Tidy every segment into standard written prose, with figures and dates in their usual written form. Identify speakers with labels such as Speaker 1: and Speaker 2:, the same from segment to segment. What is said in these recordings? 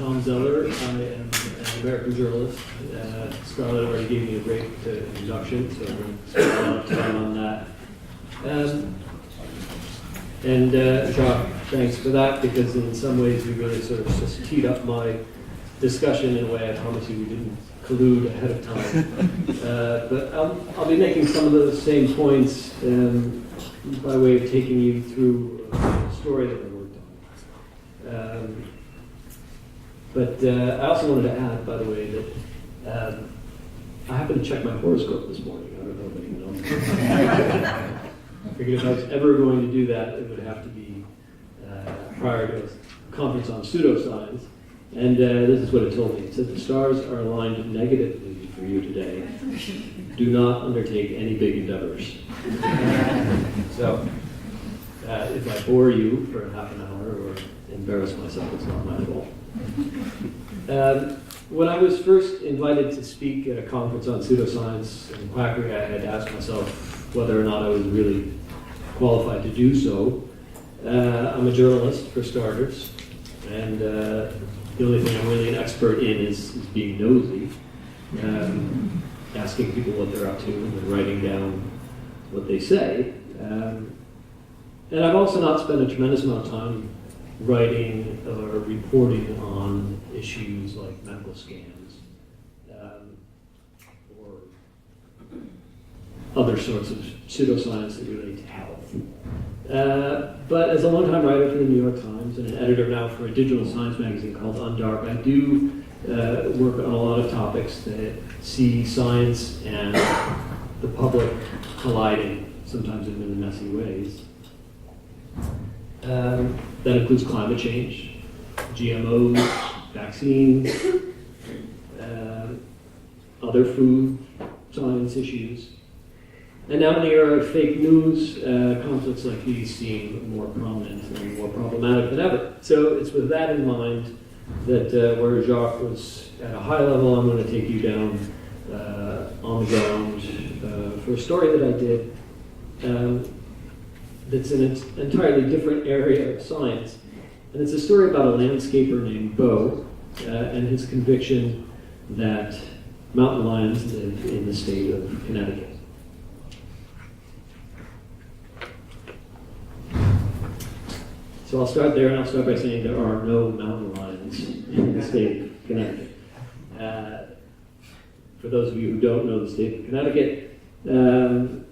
Speaker 1: Tom Zeller. I am an American journalist. Scarlett already gave me a great introduction, so I'm going to spend a lot of time on that. Jacques, thanks for that, because in some ways you really sort of just teed up my discussion in a way I promise you we didn't collude ahead of time. But I'll be making some of those same points by way of taking you through a story that I worked on. But I also wanted to add, by the way, that I happened to check my horoscope this morning. I don't know if anyone else. I figured if I was ever going to do that, it would have to be prior to a conference on pseudoscience. And this is what it told me. It said the stars are aligned negatively for you today. Do not undertake any big endeavors. So, if I bore you for half an hour or embarrass myself, it's not my fault. When I was first invited to speak at a conference on pseudoscience in Quackery, I had asked myself whether or not I was really qualified to do so. I'm a journalist, for starters, and the only thing I'm really an expert in is being nosy, asking people what they're up to and writing down what they say. And I've also not spent a tremendous amount of time writing or reporting on issues like medical scams or other sorts of pseudoscience that relate to health. But as a longtime writer for the New York Times and an editor now for a digital science magazine called Undark, I do work on a lot of topics that see science and the public colliding, sometimes in really messy ways. That includes climate change, GMOs, vaccines, other food science issues. And now in the era of fake news, conflicts like these seem more prominent and more problematic than ever. So it's with that in mind that where Jacques was at a high level, I'm going to take you down on the ground for a story that I did that's in an entirely different area of science. And it's a story about a landscaper named Beau and his conviction that mountain lions live in the state of Connecticut. So I'll start there, and I'll start by saying there are no mountain lions in the state of Connecticut. For those of you who don't know the state of Connecticut, mountain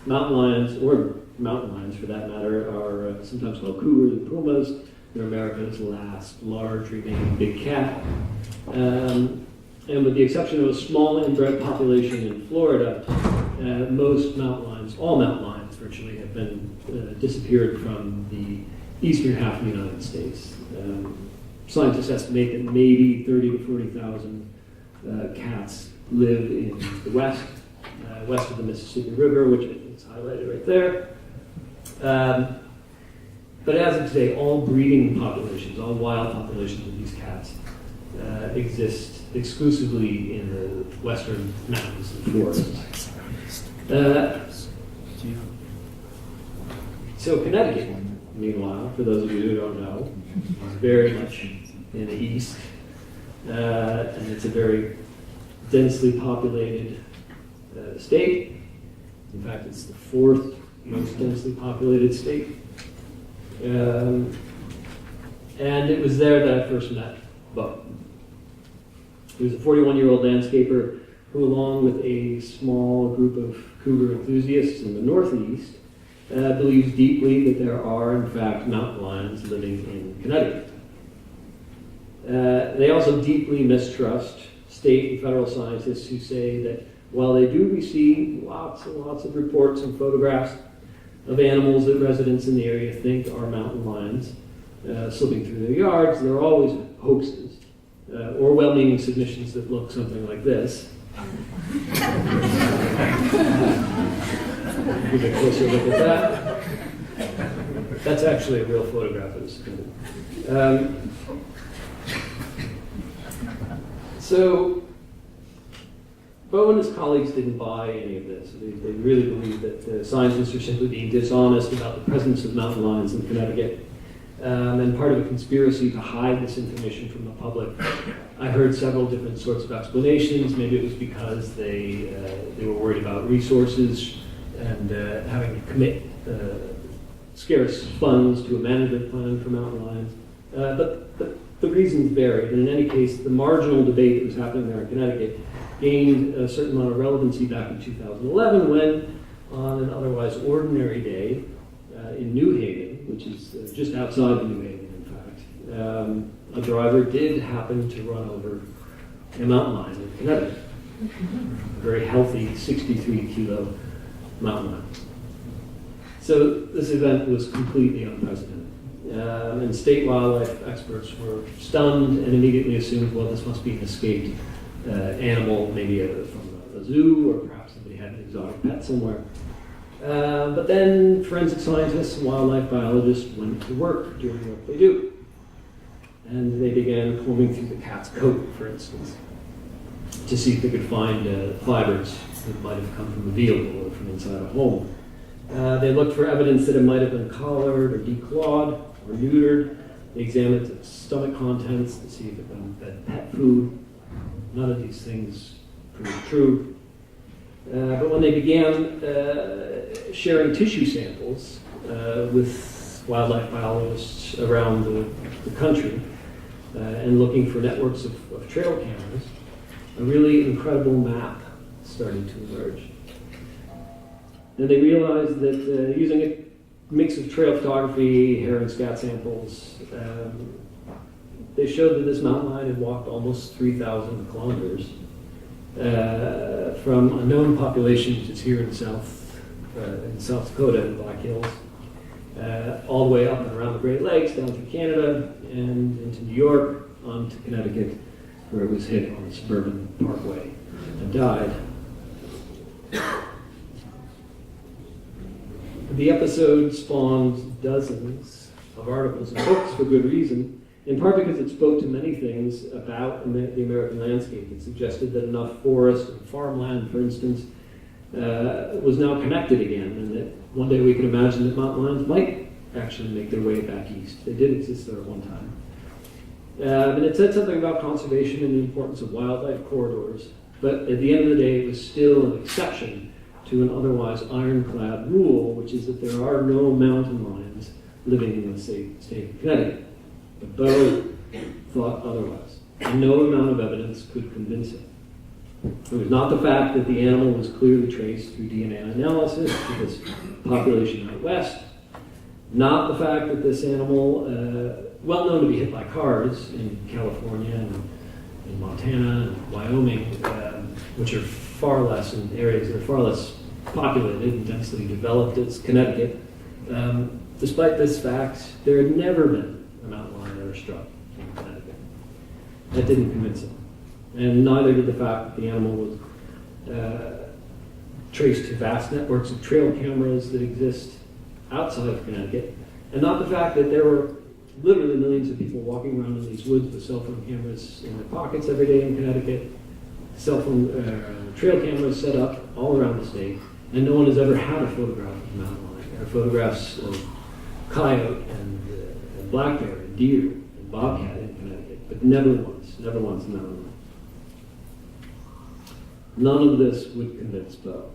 Speaker 1: lions, or mountain lions for that matter, are sometimes called cougars and pumas. They're America's last large remaining big cat. And with the exception of a small inbred population in Florida, most mountain lions, all mountain lions virtually, have been disappeared from the eastern half of the United States. Scientists estimate that maybe 30 to 40,000 cats live in the west, west of the Mississippi River, which I think is highlighted right there. But as of today, all breeding populations, all wild populations of these cats exist exclusively in the western mountains and forests. So Connecticut, meanwhile, for those of you who don't know, is very much in the east, and it's a very densely populated state. In fact, it's the fourth most densely populated state. And it was there that I first met Beau. He was a 41-year-old landscaper who, along with a small group of cougar enthusiasts in the Northeast, believes deeply that there are, in fact, mountain lions living in Connecticut. They also deeply mistrust state and federal scientists who say that while they do receive lots and lots of reports and photographs of animals that residents in the area think are mountain lions slipping through their yards, there are always hoaxes or well-meaning submissions that look something like this. Give a closer look at that. That's actually a real photograph of this. So, Beau and his colleagues didn't buy any of this. They really believed that scientists are simply being dishonest about the presence of mountain lions in Connecticut. and part of a conspiracy to hide this information from the public. I heard several different sorts of explanations. Maybe it was because they were worried about resources and having to commit scarce funds to a management plan for mountain lions. But the reasons varied. And in any case, the marginal debate that was happening there in Connecticut gained a certain amount of relevancy back in 2011 when, on an otherwise ordinary day in New Haven, which is just outside of New Haven, in fact, a driver did happen to run over a mountain lion in Connecticut. A very healthy 63-kilo mountain lion. So this event was completely unprecedented. And state wildlife experts were stunned and immediately assumed, well, this must be an escaped animal, maybe from a zoo, or perhaps somebody had an exotic pet somewhere. But then forensic scientists and wildlife biologists went to work doing what they do. And they began combing through the cat's coat, for instance, to see if they could find fibers that might have come from a vehicle or from inside a home. They looked for evidence that it might have been collared or declawed or neutered. They examined its stomach contents to see if it had pet food. None of these things proved true. But when they began sharing tissue samples with wildlife biologists around the country and looking for networks of trail cameras, a really incredible map started to emerge. And they realized that using a mix of trail photography, hair and scat samples, they showed that this mountain lion had walked almost 3,000 kilometers from a known population, which is here in South Dakota, in the Black Hills, all the way up and around the Great Lakes, down through Canada, and into New York, on to Connecticut, where it was hit on the suburban parkway and died. The episode spawned dozens of articles and books for good reason, in part because it spoke to many things about the American landscape. It suggested that enough forest and farmland, for instance, was now connected again, and that one day we could imagine that mountain lions might actually make their way back east. They did exist there at one time. And it said something about conservation and the importance of wildlife corridors, but at the end of the day, it was still an exception to an otherwise ironclad rule, which is that there are no mountain lions living in the state of Connecticut. But Bowe thought otherwise, and no amount of evidence could convince him. It was not the fact that the animal was clearly traced through DNA analysis to this population out west, not the fact that this animal, well known to be hit by cars in California and in Montana and Wyoming, which are far less in areas that are far less populated and densely developed as Connecticut. Despite this fact, there had never been a mountain lion ever struck in Connecticut. That didn't convince him. And neither did the fact that the animal was traced to vast networks of trail cameras that exist outside of Connecticut, and not the fact that there were literally millions of people walking around in these woods with cell phone cameras in their pockets every day in Connecticut, cell phone trail cameras set up all around the state, and no one has ever had a photograph of a mountain lion. There are photographs of coyote and black bear and deer and bobcat in Connecticut, but never once a mountain lion. None of this would convince Bowe.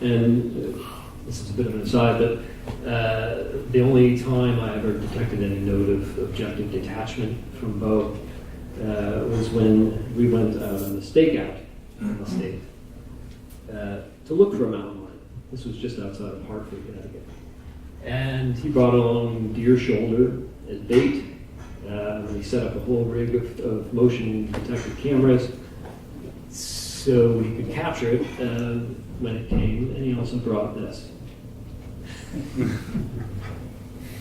Speaker 1: And this is a bit of an aside, but the only time I ever detected any note of objective detachment from Bowe was when we went on a stakeout in the state to look for a mountain lion. This was just outside of Hartford, Connecticut. And he brought along deer shoulder as bait. He set up a whole rig of motion detected cameras so he could capture it when it came, and he also brought this.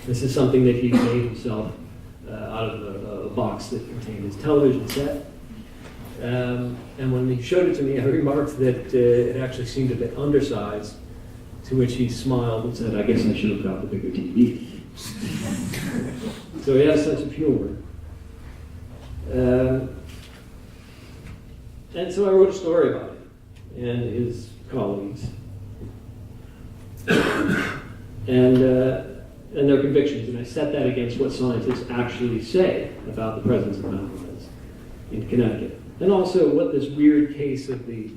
Speaker 1: This is something that he made himself out of a box that contained his television set. And when he showed it to me, I remarked that it actually seemed a bit undersized, to which he smiled and said, "I guess I should have got the bigger TV." So he had a sense of humor. And so I wrote a story about him and his colleagues. and their convictions. And I set that against what scientists actually say about the presence of mountain lions in Connecticut. And also what this weird case of the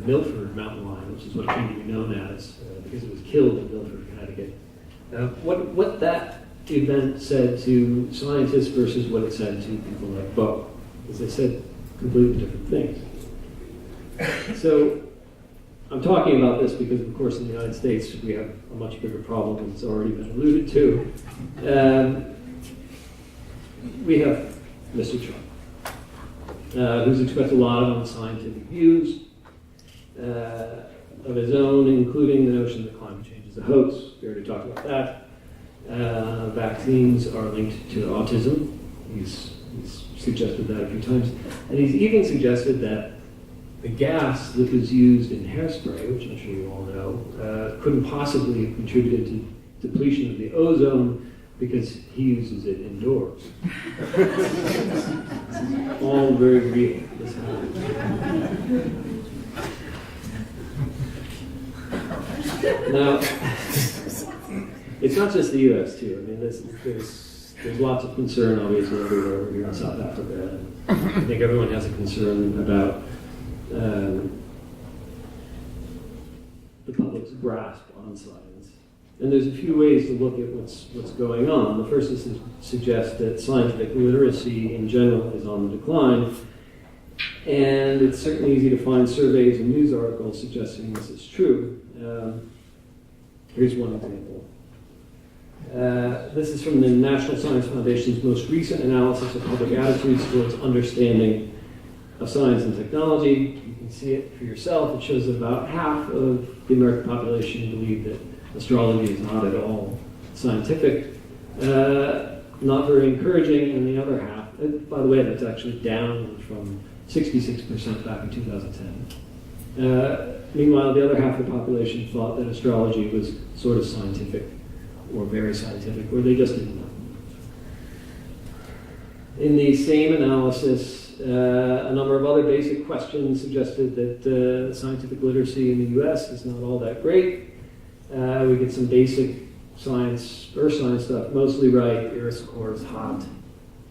Speaker 1: Milford mountain lion, which is what it came to be known as, because it was killed in Milford, Connecticut. What that event said to scientists versus what it said to people like Bo, because they said completely different things. So I'm talking about this because, of course, in the United States we have a much bigger problem, as it's already been alluded to. We have Mr. Trump, who's expressed a lot of unscientific views of his own, including the notion that climate change is a hoax. We already talked about that. Vaccines are linked to autism. He's suggested that a few times. And he's even suggested that the gas that was used in hairspray, which I'm sure you all know, couldn't possibly have contributed to depletion of the ozone because he uses it indoors. All very real. This happens. Now, it's not just the U.S. too. I mean, there's lots of concern, obviously, everywhere. We're here in South Africa. I think everyone has a concern about the public's grasp on science. And there's a few ways to look at what's going on. The first is to suggest that scientific literacy in general is on the decline. And it's certainly easy to find surveys and news articles suggesting this is true. Here's one example. This is from the National Science Foundation's most recent analysis of public attitudes towards understanding of science and technology. You can see it for yourself. It shows that about half of the American population believe that astrology is not at all scientific, not very encouraging, and the other half, by the way, that's actually down from 66% back in 2010. Meanwhile, the other half of the population thought that astrology was sort of scientific, or very scientific, or they just didn't know. In the same analysis, a number of other basic questions suggested that scientific literacy in the U.S. is not all that great. We get some basic science, earth science stuff, mostly right. The Earth's core is hot.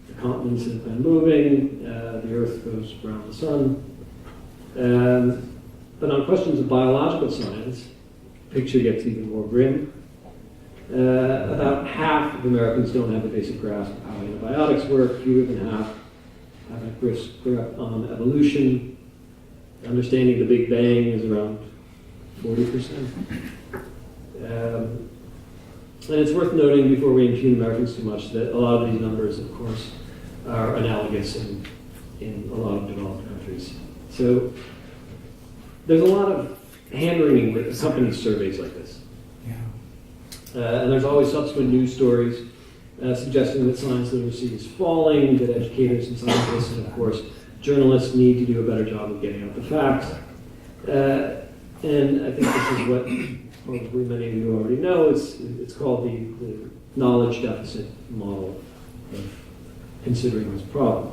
Speaker 1: The continents have been moving. The Earth goes around the sun. But on questions of biological science, the picture gets even more grim. About half of Americans don't have a basic grasp of how antibiotics work. Fewer than half have a grasp on evolution. Understanding the Big Bang is around 40%. And it's worth noting, before we impugn Americans too much, that a lot of these numbers, of course, are analogous in a lot of developed countries. So there's a lot of hand-wringing that accompanies surveys like this. And there's always subsequent news stories suggesting that science literacy is falling, that educators and scientists and, of course, journalists need to do a better job of getting out the facts. And I think this is what probably many of you already know. It's called the knowledge deficit model of considering this problem.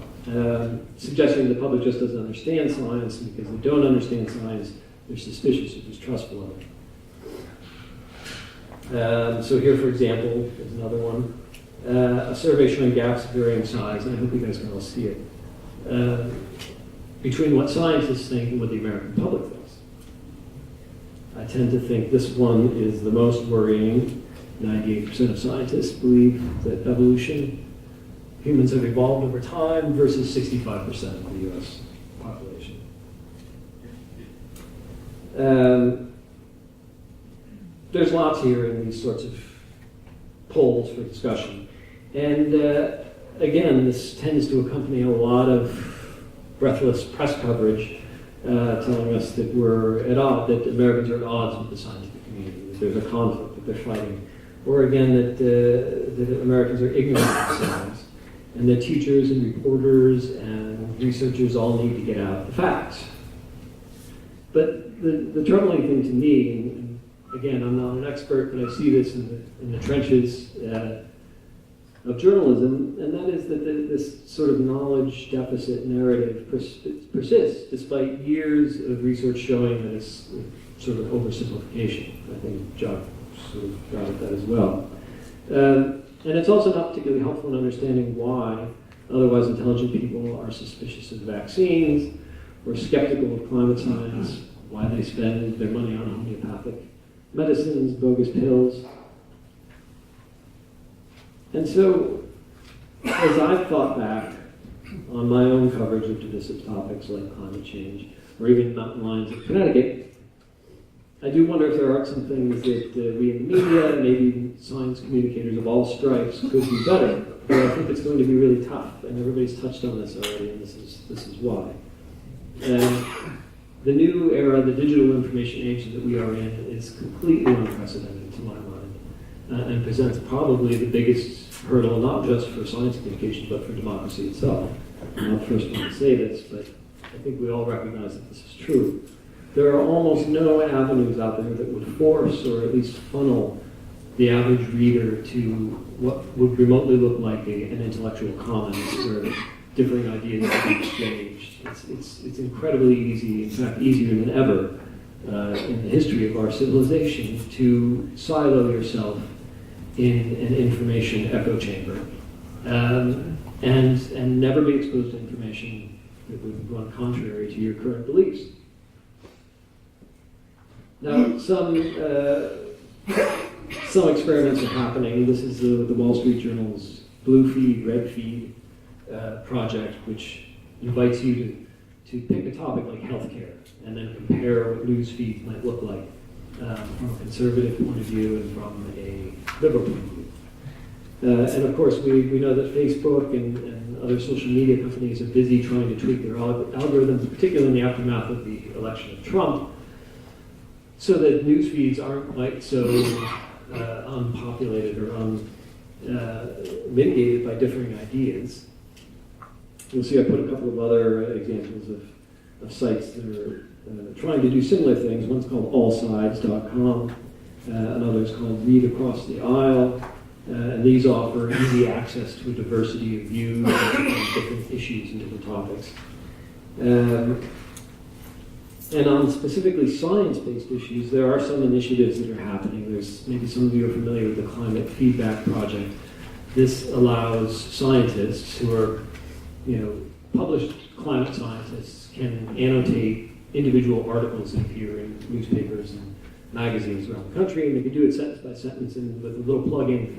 Speaker 1: Suggesting the public just doesn't understand science, and because they don't understand science, they're suspicious or distrustful of it. So here, for example, is another one. A survey showing gaps of varying size, and I hope you guys can all see it, between what scientists think and what the American public thinks. I tend to think this one is the most worrying. 98% of scientists believe that humans have evolved over time, versus 65% of the US population. There's lots here in these sorts of polls for discussion. And again, this tends to accompany a lot of breathless press coverage telling us that we're at odds, that Americans are at odds with the scientific community, that there's a conflict, that they're fighting. Or again, that Americans are ignorant of science, and that teachers and reporters and researchers all need to get out the facts. But the troubling thing to me, and again, I'm not an expert, but I see this in the trenches of journalism, and that is that this sort of knowledge deficit narrative persists despite years of research showing that it's sort of oversimplification. I think Jock sort of got at that as well. And it's also not particularly helpful in understanding why otherwise intelligent people are suspicious of vaccines, or skeptical of climate science, why they spend their money on homeopathic medicines, bogus pills. And so, as I've thought back on my own coverage of divisive topics like climate change, or even mountain lions in Connecticut, I do wonder if there aren't some things that we in the media, maybe science communicators of all stripes, could do better. But I think it's going to be really tough, and everybody's touched on this already, and this is why. And the new era, the digital information age that we are in, is completely unprecedented to my mind, and presents probably the biggest hurdle, not just for science communication, but for democracy itself. I'm not the first one to say this, but I think we all recognize that this is true. There are almost no avenues out there that would force, or at least funnel, the average reader to what would remotely look like an intellectual commons where differing ideas are exchanged. It's incredibly easy, in fact easier than ever in the history of our civilization, to silo yourself in an information echo chamber and never be exposed to information that would run contrary to your current beliefs. Now, some experiments are happening. This is the Wall Street Journal's blue feed, red feed project, which invites you to pick a topic like healthcare and then compare what news feeds might look like from a conservative point of view and from a liberal point of view. And of course, we know that Facebook and other social media companies are busy trying to tweak their algorithms, particularly in the aftermath of the election of Trump, so that news feeds aren't quite so unpopulated or mitigated by differing ideas. You'll see I put a couple of other examples of sites that are trying to do similar things. One's called allsides.com, another is called Read Across the Aisle, and these offer easy access to a diversity of views on different issues and different topics. And on specifically science-based issues, there are some initiatives that are happening. There's maybe some of you are familiar with the Climate Feedback Project. This allows scientists who are, published climate scientists can annotate individual articles that appear in newspapers and magazines around the country, and they can do it sentence by sentence, and with a little plug-in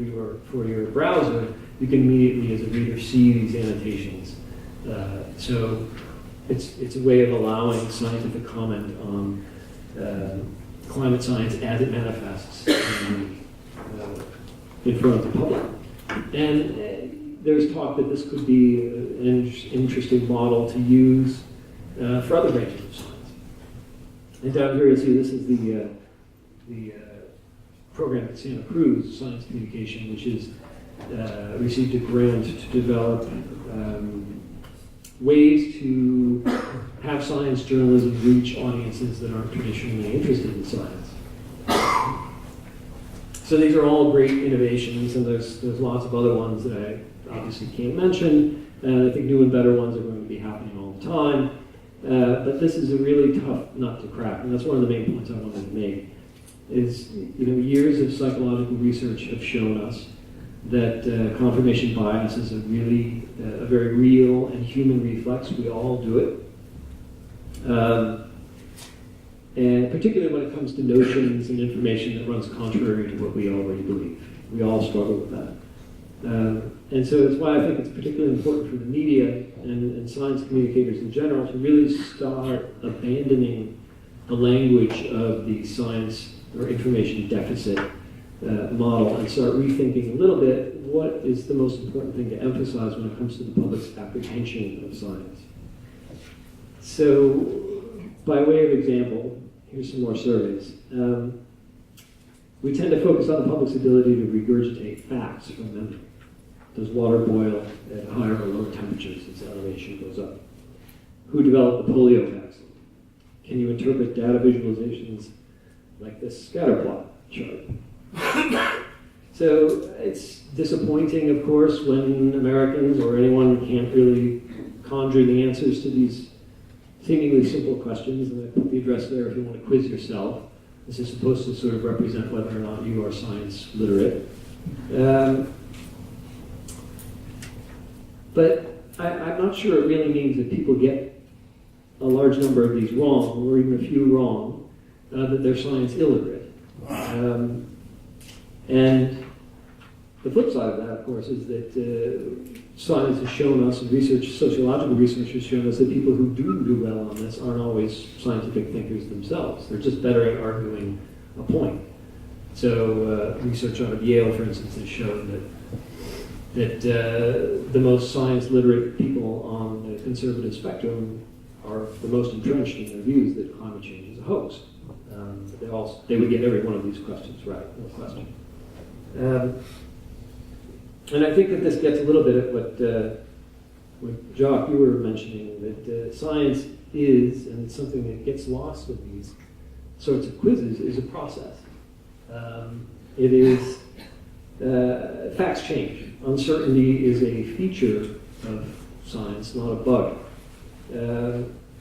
Speaker 1: for your browser, you can immediately, as a reader, see these annotations. So it's a way of allowing scientific comment on climate science as it manifests in front of the public. And there's talk that this could be an interesting model to use for other branches of science. And down here you see this is the program at Santa Cruz, Science Communication, which has received a grant to develop ways to have science journalism reach audiences that aren't traditionally interested in science. So these are all great innovations, and there's lots of other ones that I obviously can't mention, and I think new and better ones are going to be happening all the time. But this is a really tough nut to crack, and that's one of the main points I wanted to make. Is years of psychological research have shown us that confirmation bias is a very real and human reflex. We all do it. And particularly when it comes to notions and information that runs contrary to what we already believe. We all struggle with that. And so it's why I think it's particularly important for the media and science communicators in general to really start abandoning the language of the science or information deficit model and start rethinking a little bit what is the most important thing to emphasize when it comes to the public's apprehension of science. So, by way of example, here's some more surveys. We tend to focus on the public's ability to regurgitate facts from memory. Does water boil at higher or lower temperatures as elevation goes up? Who developed the polio vaccine? Can you interpret data visualizations like this scatter plot chart? So it's disappointing, of course, when Americans or anyone can't really conjure the answers to these seemingly simple questions, and I put the address there if you want to quiz yourself. This is supposed to sort of represent whether or not you are science literate. But I'm not sure it really means that people get a large number of these wrong, or even a few wrong, that they're science illiterate. And the flip side of that, of course, is that science has shown us, and sociological research has shown us, that people who do well on this aren't always scientific thinkers themselves. They're just better at arguing a point. So research out of Yale, for instance, has shown that the most science literate people on the conservative spectrum are the most entrenched in their views that climate change is a hoax. They would get every one of these questions right, no question. And I think that this gets a little bit at what Jacques, you were mentioning, that science is, and it's something that gets lost in these sorts of quizzes, is a process. It is, facts change. Uncertainty is a feature of science, not a bug.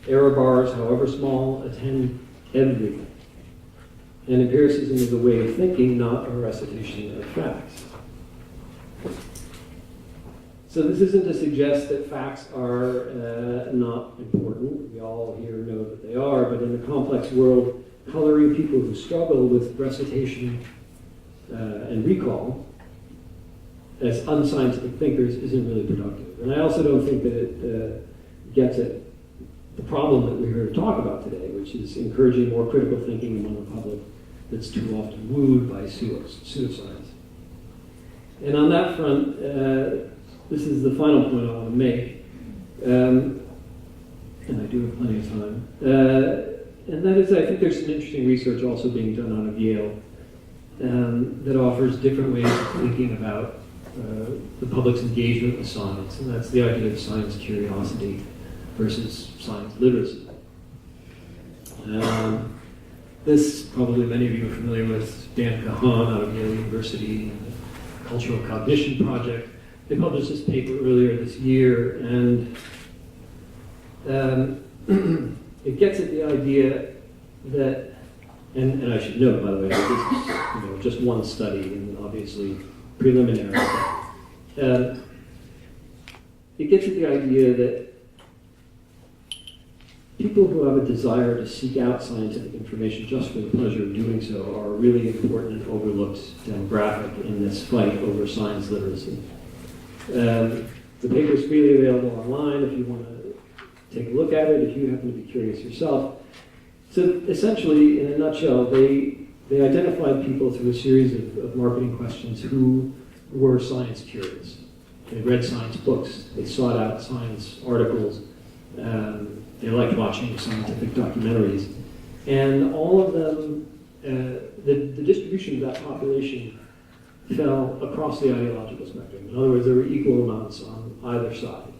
Speaker 1: Error bars, however small, attend everything. And empiricism is a way of thinking, not a recitation of facts. So this isn't to suggest that facts are not important. We all here know that they are, but in a complex world, coloring people who struggle with recitation and recall as unscientific thinkers isn't really productive. And I also don't think that it gets at the problem that we're here to talk about today, which is encouraging more critical thinking among the public that's too often wooed by pseudoscience. And on that front, this is the final point I want to make, and I do have plenty of time, and that is, I think there's some interesting research also being done out of Yale that offers different ways of thinking about the public's engagement with science, and that's the idea of science curiosity versus science literacy. This, probably many of you are familiar with Dan Kahan out of Yale University and the Cultural Cognition Project. They published this paper earlier this year, and it gets at the idea that, and I should note, by the way, that this is just one study and obviously preliminary. It gets at the idea that people who have a desire to seek out scientific information just for the pleasure of doing so are a really important and overlooked demographic in this fight over science literacy. The paper is freely available online if you want to take a look at it, if you happen to be curious yourself. So essentially, in a nutshell, they identified people through a series of marketing questions who were science curious. They read science books, they sought out science articles, they liked watching scientific documentaries. And all of them, the distribution of that population fell across the ideological spectrum. In other words, there were equal amounts on either side,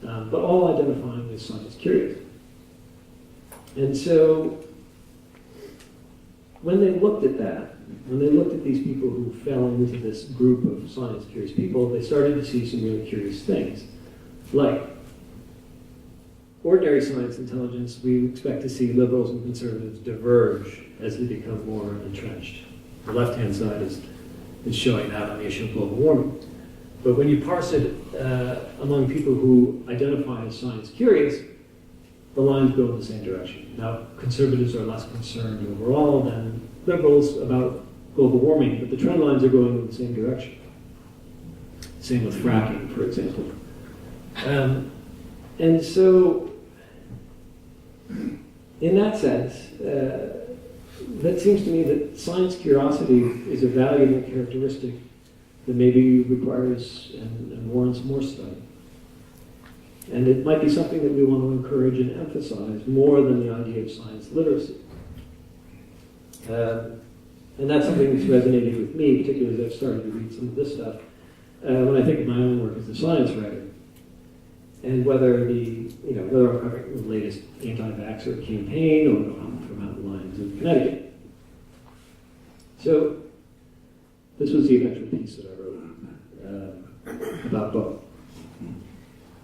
Speaker 1: but all identifying as science curious. And so when they looked at that, when they looked at these people who fell into this group of science curious people, they started to see some really curious things. Like ordinary science intelligence, we expect to see liberals and conservatives diverge as they become more entrenched. The left-hand side is showing that on the issue of global warming. But when you parse it among people who identify as science curious, the lines go in the same direction. Now, conservatives are less concerned overall than liberals about global warming, but the trend lines are going in the same direction. Same with fracking, for example. And so, in that sense, that seems to me that science curiosity is a valuable characteristic that maybe requires and warrants more study. And it might be something that we want to encourage and emphasize more than the idea of science literacy. And that's something that's resonated with me, particularly as I've started to read some of this stuff, when I think of my own work as a science writer. And whether whether I'm covering the latest anti-vaxxer campaign or from mountain lions in Connecticut. So this was the eventual piece that I wrote about both.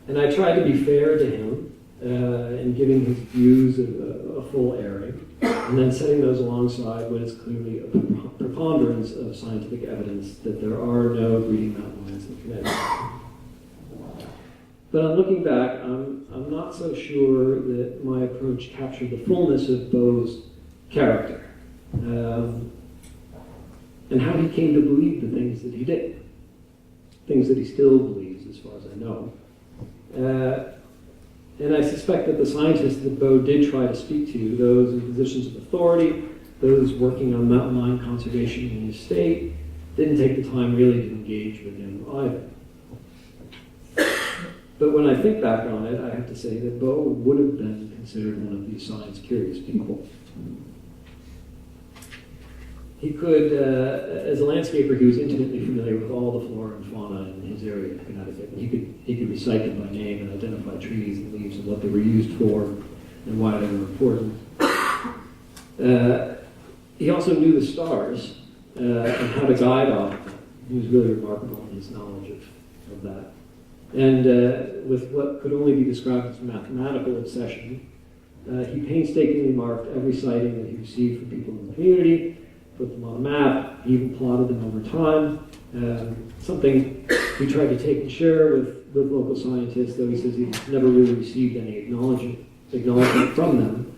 Speaker 1: And I tried to be fair to him in giving his views a full airing. and then setting those alongside what is clearly a preponderance of scientific evidence that there are no breeding mountain lions in Connecticut. But on looking back, I'm not so sure that my approach captured the fullness of Beau's character, and how he came to believe the things that he did, things that he still believes, as far as I know. And I suspect that the scientists that Beau did try to speak to, those in positions of authority, those working on mountain lion conservation in his state, didn't take the time really to engage with him either. But when I think back on it, I have to say that Beau would have been considered one of these science-curious people. He could, as a landscaper, he was intimately familiar with all the flora and fauna in his area of Connecticut. And he could recite them by name and identify trees and leaves and what they were used for and why they were important. He also knew the stars and how to guide off them. He was really remarkable in his knowledge of that. And with what could only be described as mathematical obsession, he painstakingly marked every sighting that he received from people in the community, put them on a map, he even plotted them over time. Something he tried to take and share with local scientists, though he says he never really received any acknowledgement from them.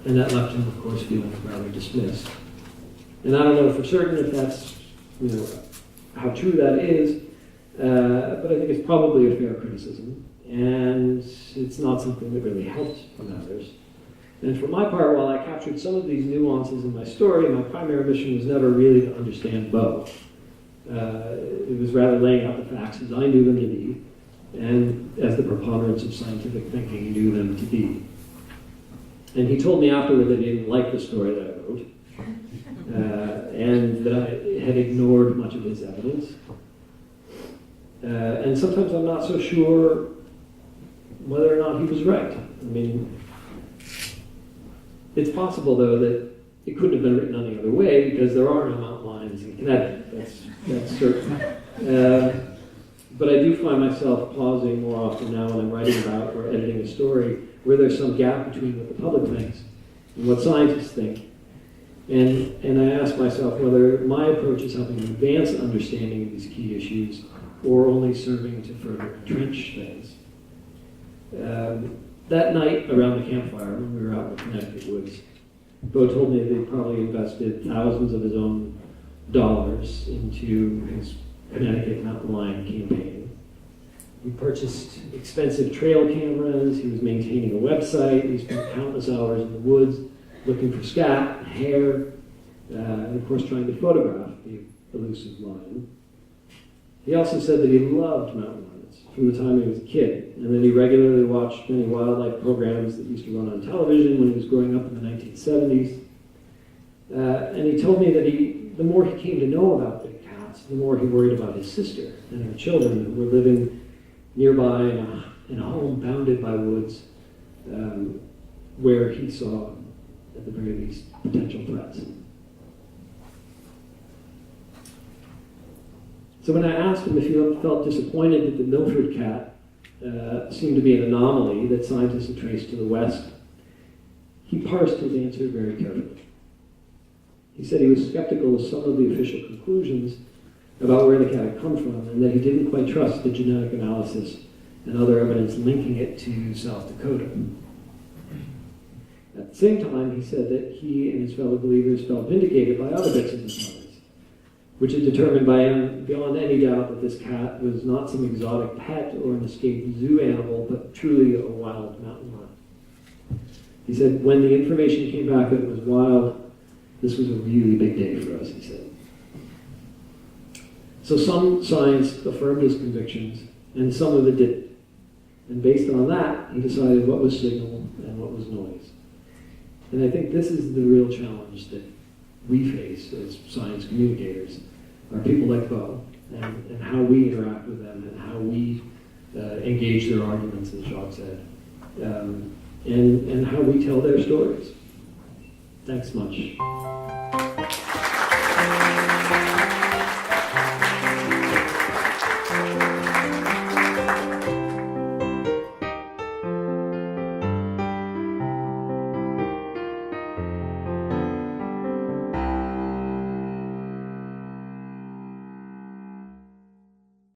Speaker 1: And that left him, of course, feeling rather dismissed. And I don't know for certain if that's, how true that is, but I think it's probably a fair criticism. And it's not something that really helped matters. And for my part, while I captured some of these nuances in my story, my primary mission was never really to understand Beau. It was rather laying out the facts as I knew them to be, and as the preponderance of scientific thinking knew them to be. And he told me afterward that he didn't like the story that I wrote, and that I had ignored much of his evidence. And sometimes I'm not so sure whether or not he was right. I mean, it's possible, though, that it couldn't have been written any other way because there are no mountain lions in Connecticut. That's certain. But I do find myself pausing more often now when I'm writing about or editing a story where there's some gap between what the public thinks and what scientists think. And I ask myself whether my approach is helping to advance understanding of these key issues or only serving to further entrench things. That night around the campfire, when we were out in the Connecticut woods, Beau told me that he'd probably invested thousands of his own dollars into his Connecticut mountain lion campaign. He purchased expensive trail cameras, he was maintaining a website, he spent countless hours in the woods looking for scat and hair, and of course trying to photograph the elusive lion. He also said that he loved mountain lions from the time he was a kid, and that he regularly watched many wildlife programs that used to run on television when he was growing up in the 1970s. And he told me that the more he came to know about big cats, the more he worried about his sister and her children that were living nearby in a home bounded by woods, where he saw, at the very least, potential threats. So when I asked him if he felt disappointed that the Milford cat seemed to be an anomaly that scientists had traced to the west, he parsed his answer very carefully. He said he was skeptical of some of the official conclusions about where the cat had come from, and that he didn't quite trust the genetic analysis and other evidence linking it to South Dakota. At the same time, he said that he and his fellow believers felt vindicated by other bits of the science, which had determined beyond any doubt that this cat was not some exotic pet or an escaped zoo animal, but truly a wild mountain lion. He said, when the information came back that it was wild, this was a really big day for us, he said. So some science affirmed his convictions, and some of it didn't. And based on that, he decided what was signal and what was noise. And I think this is the real challenge that we face as science communicators, are people like Beau, and how we interact with them, and how we engage their arguments, as Jacques said, and how we tell their stories. Thanks much.